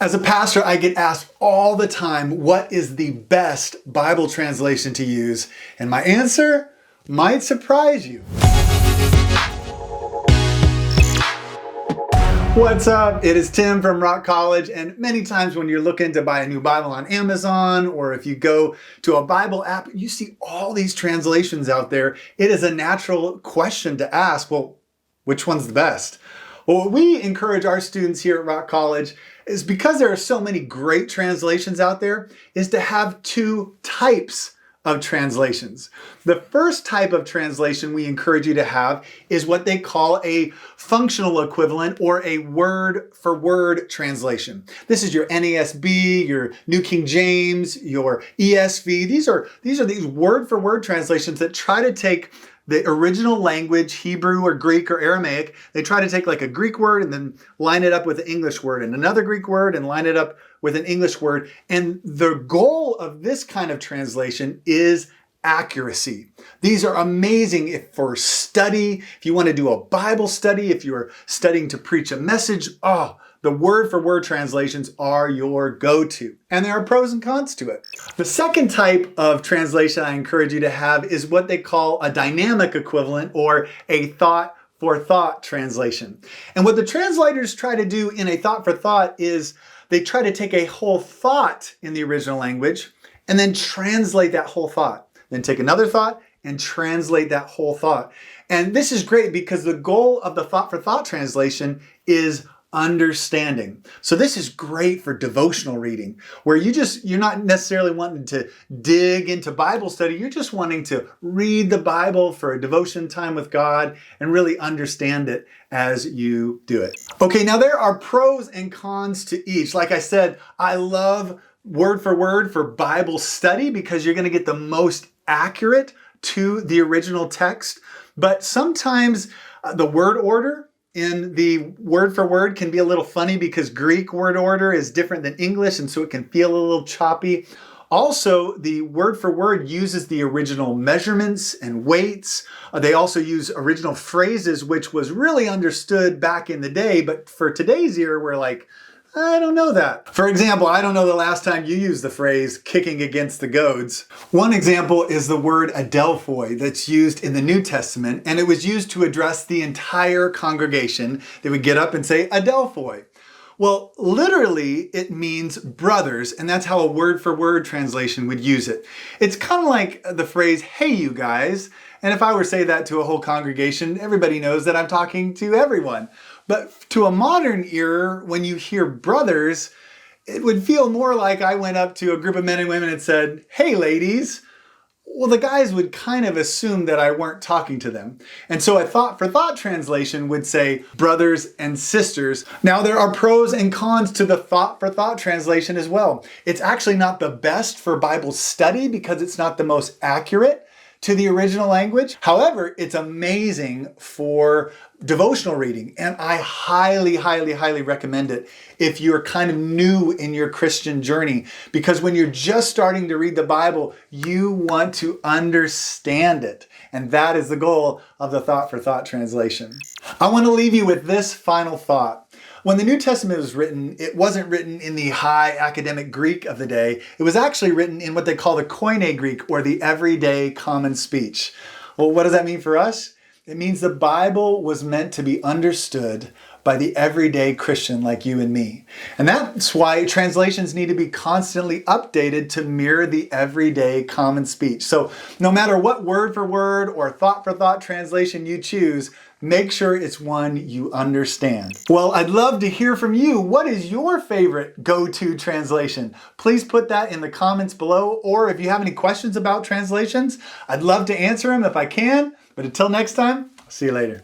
As a pastor, I get asked all the time, what is the best Bible translation to use? And my answer might surprise you. What's up? It is Tim from Rock College, and many times when you're looking to buy a new Bible on Amazon, or if you go to a Bible app, you see all these translations out there. It is a natural question to ask, well, which one's the best? Well, what we encourage our students here at Rock College is, because there are so many great translations out there, is to have two types of translations. The first type of translation we encourage you to have is what they call a functional equivalent, or a word-for-word translation. This is your NASB, your New King James, your ESV. These are these word-for-word translations that try to take the original language, Hebrew or Greek or Aramaic. They try to take like a Greek word and then line it up with an English word, and another Greek word and line it up with an English word. And the goal of this kind of translation is accuracy. These are amazing for study. If you want to do a Bible study, if you're studying to preach a message, the word-for-word translations are your go-to. And there are pros and cons to it. The second type of translation I encourage you to have is what they call a dynamic equivalent, or a thought-for-thought translation. And what the translators try to do in a thought-for-thought is they try to take a whole thought in the original language and then translate that whole thought. Then take another thought and translate that whole thought. And this is great because the goal of the thought-for-thought translation is understanding. So this is great for devotional reading, where you're not necessarily wanting to dig into Bible study. You're just wanting to read the Bible for a devotion time with God and really understand it as you do it. Okay, now there are pros and cons to each. Like I said, I love word for Bible study because you're going to get the most accurate to the original text. But sometimes the word order in the word for word can be a little funny, because Greek word order is different than English, and so it can feel a little choppy. Also, the word for word uses the original measurements and weights. They also use original phrases, which was really understood back in the day, but for today's era, we're like, I don't know that. For example, I don't know the last time you used the phrase kicking against the goads. One example is the word adelphoi that's used in the New Testament, and it was used to address the entire congregation. They would get up and say adelphoi. Well, literally it means brothers, and that's how a word-for-word translation would use it. It's kind of like the phrase, hey you guys, and if I were to say that to a whole congregation, everybody knows that I'm talking to everyone. But to a modern ear, when you hear brothers, it would feel more like I went up to a group of men and women and said, hey ladies. Well, the guys would kind of assume that I weren't talking to them. And so a thought-for-thought translation would say brothers and sisters. Now, there are pros and cons to the thought-for-thought translation as well. It's actually not the best for Bible study because it's not the most accurate to the original language. However, it's amazing for devotional reading, and I highly, highly, highly recommend it if you're kind of new in your Christian journey, because when you're just starting to read the Bible, you want to understand it, and that is the goal of the thought-for-thought translation. I want to leave you with this final thought. When the New Testament was written, it wasn't written in the high academic Greek of the day. It was actually written in what they call the Koine Greek, or the everyday common speech. Well, what does that mean for us? It means the Bible was meant to be understood by the everyday Christian like you and me. And that's why translations need to be constantly updated to mirror the everyday common speech. So no matter what word for word or thought for thought translation you choose, make sure it's one you understand. Well, I'd love to hear from you. What is your favorite go-to translation? Please put that in the comments below, or if you have any questions about translations, I'd love to answer them if I can. But until next time, I'll see you later.